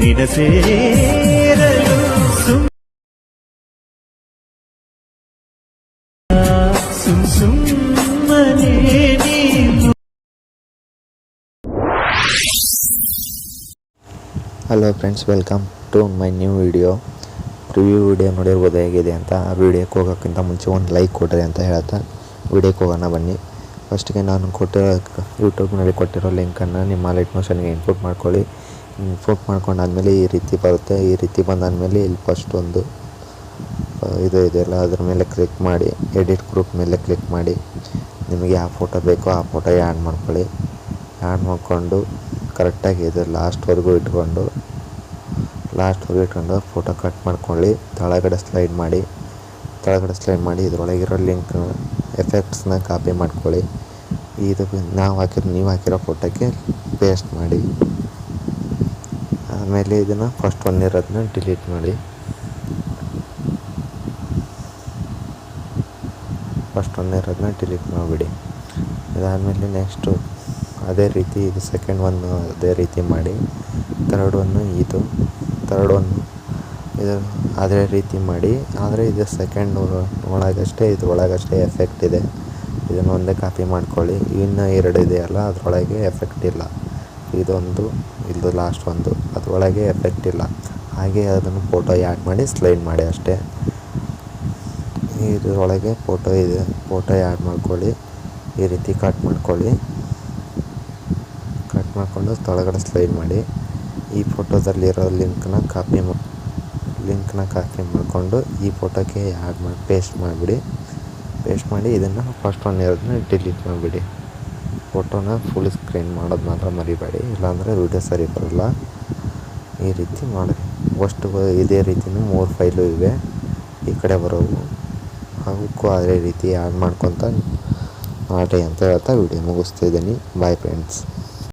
ನಿನ ಸೇರಲು ಸುಮ್ಮನೆ ನೀನು. Hello friends, welcome to my new video. Preview video ನೋಡಿರ್ಬೋದು ಹೇಗಿದೆ ಅಂತ. ಆ ವಿಡಿಯೋಕ್ಕೆ ಹೋಗೋಕ್ಕಿಂತ ಮುಂಚೆ ಒಂದು ಲೈಕ್ ಕೊಡ್ರಿ ಅಂತ ಹೇಳ್ತಾ ವಿಡಿಯೋಕ್ಕೆ ಹೋಗೋಣ ಬನ್ನಿ. ಫಸ್ಟಿಗೆ ನಾನು ಕೊಟ್ಟಿರೋ ಯೂಟ್ಯೂಬ್ನಲ್ಲಿ ಕೊಟ್ಟಿರೋ ಲಿಂಕನ್ನು ನಿಮ್ಮ ಲೈಟ್ ಮೋಷನ್ಗೆ ಇನ್ಪುಟ್ ಮಾಡ್ಕೊಳ್ಳಿ. ಇನ್ಪುಟ್ ಮಾಡ್ಕೊಂಡಾದ್ಮೇಲೆ ಈ ರೀತಿ ಬರುತ್ತೆ. ಈ ರೀತಿ ಬಂದಾದಮೇಲೆ ಇಲ್ಲಿ ಫಸ್ಟ್ ಒಂದು ಇದು ಇದೆಯಲ್ಲ ಅದ್ರ ಮೇಲೆ ಕ್ಲಿಕ್ ಮಾಡಿ, ಎಡಿಟ್ ಗ್ರೂಪ್ ಮೇಲೆ ಕ್ಲಿಕ್ ಮಾಡಿ, ನಿಮಗೆ ಯಾವ ಫೋಟೋ ಬೇಕೋ ಆ ಫೋಟೋ ಆ್ಯಡ್ ಮಾಡ್ಕೊಳ್ಳಿ. ಆ್ಯಡ್ ಮಾಡಿಕೊಂಡು ಕರೆಕ್ಟಾಗಿ ಇದು ಲಾಸ್ಟ್ವರೆಗೂ ಇಟ್ಕೊಂಡು ಫೋಟೋ ಕಟ್ ಮಾಡ್ಕೊಳ್ಳಿ. ಕೆಳಗಡೆ ಸ್ಲೈಡ್ ಮಾಡಿ ಇದರೊಳಗಿರೋ ಲಿಂಕ್ ಎಫೆಕ್ಟ್ಸ್ನ ಕಾಪಿ ಮಾಡ್ಕೊಳ್ಳಿ. ಇದು ನೀವು ಹಾಕಿರೋ ಫೋಟೋಕ್ಕೆ ಪೇಸ್ಟ್ ಮಾಡಿ. ಆಮೇಲೆ ಇದನ್ನು ಫಸ್ಟ್ ಒಂದಿರೋದನ್ನ ಡಿಲೀಟ್ ಮಾಡಿ. ಮಾಡಿಬಿಡಿ. ಇದಾದಮೇಲೆ ನೆಕ್ಸ್ಟು ಅದೇ ರೀತಿ ಇದು ಸೆಕೆಂಡ್ ಒಂದು ಅದೇ ರೀತಿ ಮಾಡಿ. ಥರ್ಡ್ ಒನ್ನು ಇದು ಅದೇ ರೀತಿ ಮಾಡಿ. ಆದರೆ ಇದು ಸೆಕೆಂಡ್ ಒಳಗಷ್ಟೇ ಎಫೆಕ್ಟ್ ಇದೆ. ಇದನ್ನು ಒಂದೇ ಕಾಪಿ ಮಾಡ್ಕೊಳ್ಳಿ. ಇನ್ನು ಎರಡು ಇದೆಯಲ್ಲ ಅದರೊಳಗೆ ಎಫೆಕ್ಟ್ ಇಲ್ಲ. ಇದು ಲಾಸ್ಟ್ ಒಂದು ಅದರೊಳಗೆ ಎಫೆಕ್ಟ್ ಇಲ್ಲ. ಹಾಗೆ ಅದನ್ನು ಫೋಟೋ ಆ್ಯಡ್ ಮಾಡಿ ಸ್ಲೈಡ್ ಮಾಡಿ ಅಷ್ಟೇ. ಇದರೊಳಗೆ ಫೋಟೋ ಇದೆ, ಫೋಟೋ ಆ್ಯಡ್ ಮಾಡ್ಕೊಳ್ಳಿ. ಈ ರೀತಿ ಕಟ್ ಮಾಡಿಕೊಂಡು ಕೆಳಗಡೆ ಸ್ಲೈಡ್ ಮಾಡಿ. ಈ ಫೋಟೋದಲ್ಲಿರೋ ಲಿಂಕ್ನ ಕಾಪಿ ಮಾಡಿಕೊಂಡು ಈ ಫೋಟೋಕ್ಕೆ ಪೇಸ್ಟ್ ಮಾಡಿ ಇದನ್ನು ಫಸ್ಟ್ ಒನ್ ಇರೋದನ್ನ ಡಿಲೀಟ್ ಮಾಡಿಬಿಡಿ. ಫೋಟೋನ ಫುಲ್ ಸ್ಕ್ರೀನ್ ಮಾಡೋದು ಮಾತ್ರ ಮರಿಬೇಡಿ, ಇಲ್ಲಾಂದರೆ ವಿಡಿಯೋ ಸರಿ ಬರೋಲ್ಲ. ಈ ರೀತಿ ಮಾಡಿ. ಅಷ್ಟು ಇದೇ ರೀತಿಯೂ 3 ಫೈಲು ಇವೆ ಈ ಕಡೆ ಬರೋವು. ಅವಕ್ಕೂ ಅದೇ ರೀತಿ ಆ್ಯಡ್ ಮಾಡ್ಕೊತ ಮಾಡಿ ಅಂತ ಹೇಳ್ತಾ ವಿಡಿಯೋ ಮುಗಿಸ್ತಿದ್ದೀನಿ. Bye friends.